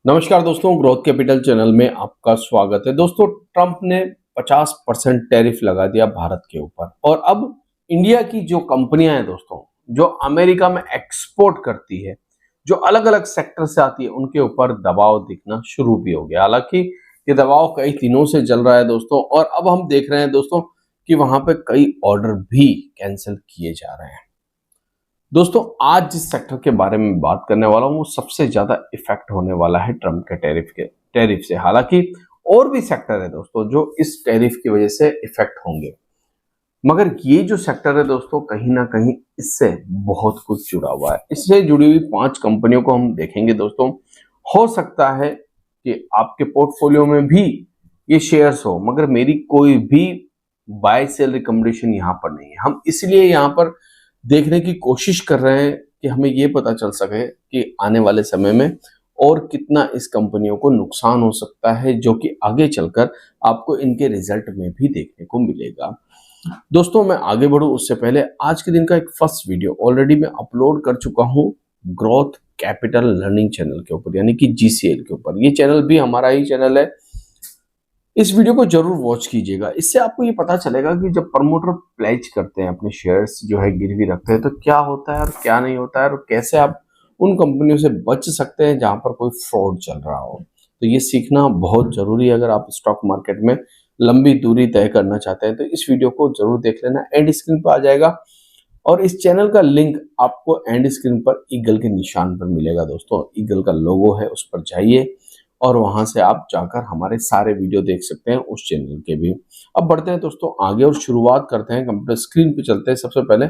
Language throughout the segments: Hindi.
नमस्कार दोस्तों, ग्रोथ कैपिटल चैनल में आपका स्वागत है। दोस्तों, ट्रंप ने 50% टैरिफ लगा दिया भारत के ऊपर और अब इंडिया की जो कंपनियां हैं दोस्तों, जो अमेरिका में एक्सपोर्ट करती है, जो अलग-अलग सेक्टर से आती है, उनके ऊपर दबाव दिखना शुरू भी हो गया। हालांकि ये दबाव कई दिनों से चल रहा है दोस्तों, और अब हम देख रहे हैं दोस्तों कि वहां पे कई ऑर्डर भी कैंसिल किए जा रहे हैं। दोस्तों, आज जिस सेक्टर के बारे में बात करने वाला हूं वो सबसे ज्यादा इफेक्ट होने वाला है ट्रम्प के टैरिफ से। हालांकि और भी सेक्टर है दोस्तों जो इस टैरिफ की वजह से इफेक्ट होंगे, मगर ये जो सेक्टर है दोस्तों कहीं ना कहीं इससे बहुत कुछ जुड़ा हुआ है। इससे जुड़ी हुई 5 कंपनियों को हम देखेंगे दोस्तों। हो सकता है कि आपके पोर्टफोलियो में भी ये शेयर्स हो, मगर मेरी कोई भी बाय सेल रिकमेंडेशन यहाँ पर नहीं है। हम इसलिए यहाँ पर देखने की कोशिश कर रहे हैं कि हमें ये पता चल सके कि आने वाले समय में और कितना इस कंपनियों को नुकसान हो सकता है, जो कि आगे चलकर आपको इनके रिजल्ट में भी देखने को मिलेगा। दोस्तों, मैं आगे बढ़ूं उससे पहले आज के दिन का एक फर्स्ट वीडियो ऑलरेडी मैं अपलोड कर चुका हूं ग्रोथ कैपिटल लर्निंग चैनल के ऊपर, यानी कि जीसीएल के ऊपर। ये चैनल भी हमारा ही चैनल है। इस वीडियो को जरूर वॉच कीजिएगा। इससे आपको ये पता चलेगा कि जब प्रमोटर प्लेज करते हैं, अपने शेयर्स जो है गिरवी रखते हैं, तो क्या होता है और क्या नहीं होता है, और कैसे आप उन कंपनियों से बच सकते हैं जहां पर कोई फ्रॉड चल रहा हो। तो ये सीखना बहुत जरूरी है। अगर आप स्टॉक मार्केट में लंबी दूरी तय करना चाहते हैं तो इस वीडियो को जरूर देख लेना। एंड स्क्रीन पर आ जाएगा और इस चैनल का लिंक आपको एंड स्क्रीन पर ईगल के निशान पर मिलेगा दोस्तों। ईगल का लोगो है, उस पर जाइए और वहां से आप जाकर हमारे सारे वीडियो देख सकते हैं, उस चैनल के भी। अब बढ़ते हैं दोस्तों आगे और शुरुआत करते हैं। कंप्यूटर स्क्रीन पे चलते हैं। सबसे पहले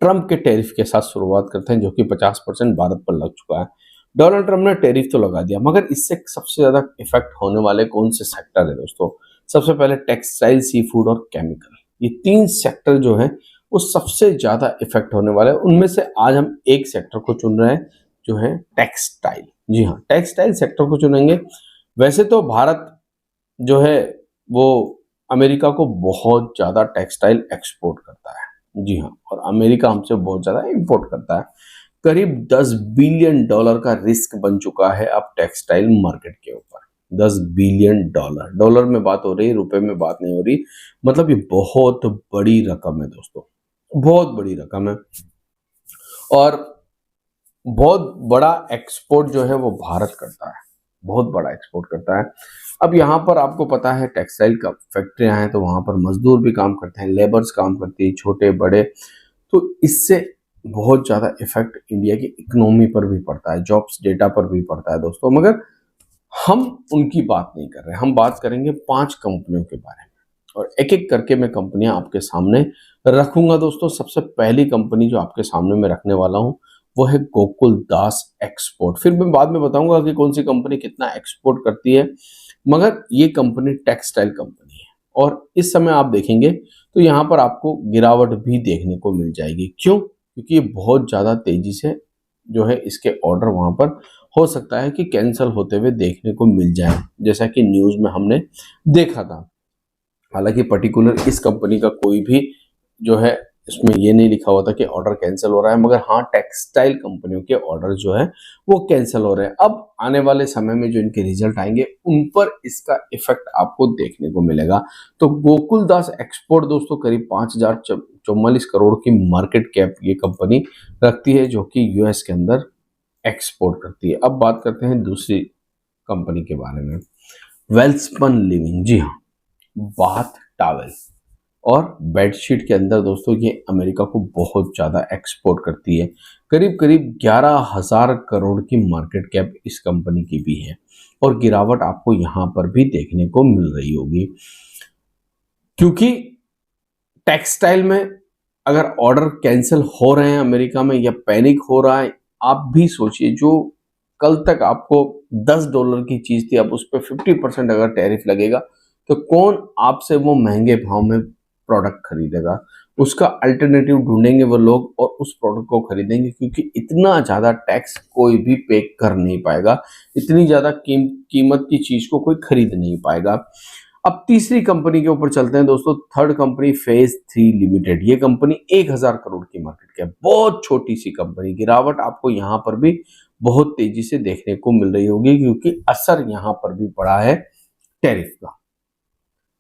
ट्रंप के टैरिफ के साथ शुरुआत करते हैं, जो कि 50% भारत पर लग चुका है। डोनाल्ड ट्रंप ने टैरिफ तो लगा दिया, मगर इससे सबसे ज्यादा इफेक्ट होने वाले कौन से सेक्टर है दोस्तों? सबसे पहले टेक्सटाइल, सी फूड और केमिकल। ये 3 सेक्टर जो है वो सबसे ज्यादा इफेक्ट होने वाले हैं। उनमें से आज हम एक सेक्टर को चुन रहे हैं, जो है टेक्सटाइल। जी हाँ, टेक्सटाइल सेक्टर को चुनेंगे। वैसे तो भारत जो है वो अमेरिका को बहुत ज्यादा टेक्सटाइल एक्सपोर्ट करता है। जी हाँ, और अमेरिका हमसे बहुत ज्यादा इंपोर्ट करता है। करीब $10 बिलियन का रिस्क बन चुका है अब टेक्सटाइल मार्केट के ऊपर। $10 बिलियन, डॉलर में बात हो रही है, रुपए में बात नहीं हो रही। मतलब ये बहुत बड़ी रकम है दोस्तों, बहुत बड़ी रकम है। और बहुत बड़ा एक्सपोर्ट जो है वो भारत करता है, बहुत बड़ा एक्सपोर्ट करता है। अब यहाँ पर आपको पता है टेक्सटाइल का फैक्ट्रियां हैं, तो वहां पर मजदूर भी काम करते हैं, लेबर्स काम करती है, छोटे बड़े। तो इससे बहुत ज्यादा इफेक्ट इंडिया की इकोनॉमी पर भी पड़ता है, जॉब्स डेटा पर भी पड़ता है दोस्तों। मगर हम उनकी बात नहीं कर रहे, हम बात करेंगे 5 कंपनियों के बारे में, और एक एक करके मैं कंपनियां आपके सामने रखूंगा दोस्तों। सबसे पहली कंपनी जो आपके सामने मैं रखने वाला हूं वो है गोकुल दास एक्सपोर्ट। फिर मैं बाद में बताऊंगा कि कौन सी कंपनी कितना एक्सपोर्ट करती है, मगर ये कंपनी टेक्सटाइल कंपनी है। और इस समय आप देखेंगे तो यहाँ पर आपको गिरावट भी देखने को मिल जाएगी। क्यों? क्योंकि ये बहुत ज्यादा तेजी से जो है इसके ऑर्डर वहां पर हो सकता है कि कैंसिल होते हुए देखने को मिल जाए, जैसा कि न्यूज में हमने देखा था। हालांकि पर्टिकुलर इस कंपनी का कोई भी जो है इसमें ये नहीं लिखा हुआ था कि ऑर्डर कैंसिल हो रहा है, मगर हाँ, टेक्सटाइल कंपनियों के ऑर्डर जो है वो कैंसिल हो रहे हैं। अब आने वाले समय में जो इनके रिजल्ट आएंगे उन पर इसका इफेक्ट आपको देखने को मिलेगा। तो गोकुल दास एक्सपोर्ट दोस्तों करीब 5044 करोड़ की मार्केट कैप ये कंपनी रखती है, जो कि यूएस के अंदर एक्सपोर्ट करती है। अब बात करते हैं दूसरी कंपनी के बारे में, वेल्सपन लिविंग। जी हाँ, बाथ टॉवेल और बेडशीट के अंदर दोस्तों ये अमेरिका को बहुत ज़्यादा एक्सपोर्ट करती है। करीब करीब 11,000 करोड़ की मार्केट कैप इस कंपनी की भी है, और गिरावट आपको यहाँ पर भी देखने को मिल रही होगी। क्योंकि टेक्सटाइल में अगर ऑर्डर कैंसिल हो रहे हैं अमेरिका में या पैनिक हो रहा है, आप भी सोचिए, जो कल तक आपको $10 की चीज थी, अब उस पर 50% अगर टैरिफ लगेगा तो कौन आपसे वो महंगे भाव में प्रोडक्ट खरीदेगा? उसका अल्टरनेटिव ढूंढेंगे वो लोग और उस प्रोडक्ट को खरीदेंगे, क्योंकि इतना ज्यादा टैक्स कोई भी पे कर नहीं पाएगा, इतनी ज्यादा कीमत की चीज को कोई खरीद नहीं पाएगा। अब तीसरी कंपनी के ऊपर चलते हैं दोस्तों। Third company phase 3 limited. ये कंपनी 1000 करोड़ की मार्केट कैप, बहुत छोटी सी कंपनी। गिरावट आपको यहाँ पर भी बहुत तेजी से देखने को मिल रही होगी क्योंकि असर यहाँ पर भी पड़ा है टैरिफ का।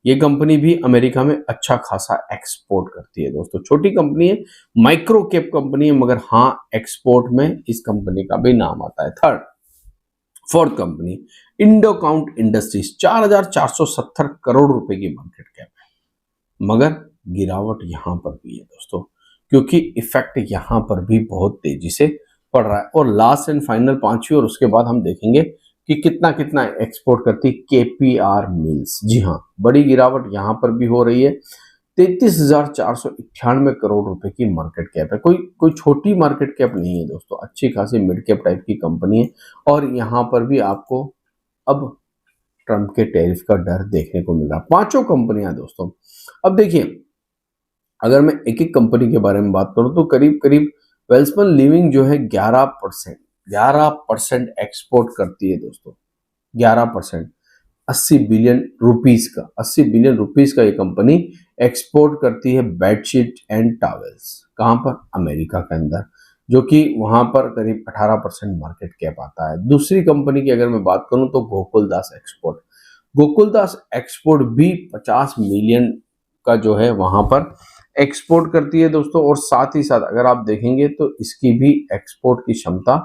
ये कंपनी भी अमेरिका में अच्छा खासा एक्सपोर्ट करती है दोस्तों। छोटी कंपनी है, माइक्रो कैप कंपनी है, मगर हाँ एक्सपोर्ट में इस कंपनी का भी नाम आता है। Fourth company Indo Count industries, 4470 crore रुपए की मार्केट कैप है, मगर गिरावट यहां पर भी है दोस्तों क्योंकि इफेक्ट यहां पर भी बहुत तेजी से पड़ रहा है। और लास्ट एंड फाइनल पांचवी, और उसके बाद हम देखेंगे कि कितना कितना एक्सपोर्ट करती केपीआर मिल्स। जी हाँ, बड़ी गिरावट यहां पर भी हो रही है। 33,491 करोड़ रुपए की मार्केट कैप है। कोई छोटी मार्केट कैप नहीं है दोस्तों, अच्छी खासी मिड कैप टाइप की कंपनी है। और यहां पर भी आपको अब ट्रम्प के टैरिफ का डर देखने को मिल रहा है। पांचों कंपनियां दोस्तों, अब देखिए अगर मैं एक एक कंपनी के बारे में बात करूं तो करीब करीब वेल्सपन लिविंग जो है 11% एक्सपोर्ट करती है दोस्तों। 11%, 80 बिलियन रुपीस का ये कंपनी एक्सपोर्ट करती है बेडशीट एंड टॉवेल्स। कहां पर? अमेरिका के अंदर, जो कि वहां पर करीब 18% मार्केट कैप आता है। दूसरी कंपनी की अगर मैं बात करूं तो गोकुलदास एक्सपोर्ट भी 50 मिलियन का जो है वहां पर एक्सपोर्ट करती है दोस्तों। और साथ ही साथ अगर आप देखेंगे तो इसकी भी एक्सपोर्ट की क्षमता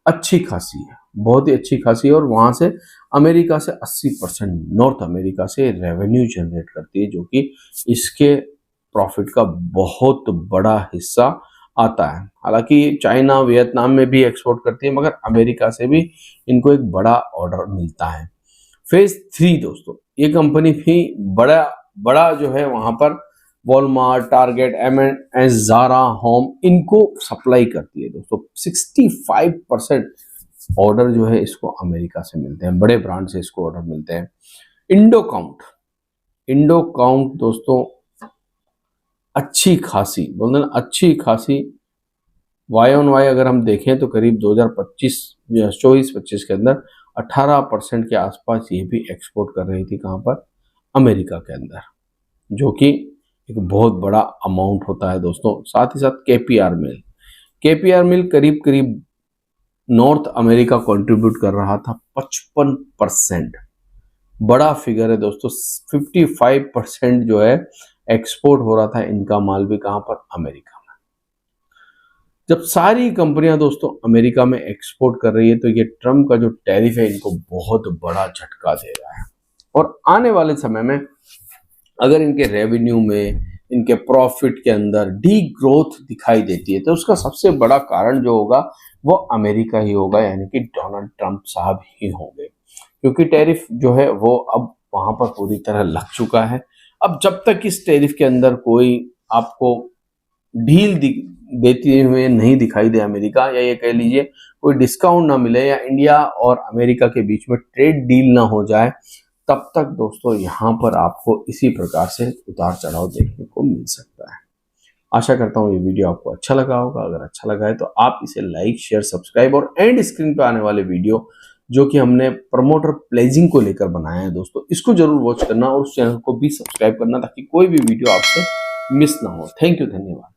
अच्छी खासी है, बहुत ही अच्छी खासी है। और वहां से अमेरिका से 80%, नॉर्थ अमेरिका से रेवेन्यू जनरेट करती है, जो कि इसके प्रॉफिट का बहुत बड़ा हिस्सा आता है। हालांकि चाइना, वियतनाम में भी एक्सपोर्ट करती है, मगर अमेरिका से भी इनको एक बड़ा ऑर्डर मिलता है। फेज 3 दोस्तों, ये कंपनी भी बड़ा जो है वहां पर Walmart, Target, M&S, Zara, Home, इनको सप्लाई करती है दोस्तों। 65% ऑर्डर जो है इसको अमेरिका से मिलते हैं, बड़े ब्रांड से इसको ऑर्डर मिलते हैं। इंडोकाउंट दोस्तों अच्छी खासी वाई ऑन वाई अगर हम देखें तो करीब 2024-25 के अंदर 18% के आसपास ये भी एक्सपोर्ट कर रही थी। कहां पर? अमेरिका के अंदर, जो कि एक बहुत बड़ा अमाउंट होता है दोस्तों। साथ ही साथ केपीआर मिल करीब करीब नॉर्थ अमेरिका कंट्रीब्यूट कर रहा था 55%, बड़ा फिगर है दोस्तों। 55% जो है एक्सपोर्ट हो रहा था इनका माल भी। कहां पर? अमेरिका में। जब सारी कंपनियां दोस्तों अमेरिका में एक्सपोर्ट कर रही है तो ये ट्रम्प का जो टैरिफ है इनको बहुत बड़ा झटका दे रहा है। और आने वाले समय में अगर इनके रेवेन्यू में, इनके प्रॉफिट के अंदर डी ग्रोथ दिखाई देती है तो उसका सबसे बड़ा कारण जो होगा वो अमेरिका ही होगा, यानी कि डोनाल्ड ट्रंप साहब ही होंगे, क्योंकि टैरिफ जो है वो अब वहां पर पूरी तरह लग चुका है। अब जब तक इस टैरिफ के अंदर कोई आपको ढील देती हुए नहीं दिखाई दे अमेरिका, या ये कह लीजिए कोई डिस्काउंट ना मिले, या इंडिया और अमेरिका के बीच में ट्रेड डील ना हो जाए, तब तक दोस्तों यहाँ पर आपको इसी प्रकार से उतार चढ़ाव देखने को मिल सकता है। आशा करता हूँ ये वीडियो आपको अच्छा लगा होगा। अगर अच्छा लगा है तो आप इसे लाइक, शेयर, सब्सक्राइब और एंड स्क्रीन पर आने वाले वीडियो जो कि हमने प्रमोटर प्लेजिंग को लेकर बनाया है दोस्तों, इसको जरूर वॉच करना और उस चैनल को भी सब्सक्राइब करना ताकि कोई भी वीडियो आपसे मिस ना हो। थैंक यू, धन्यवाद।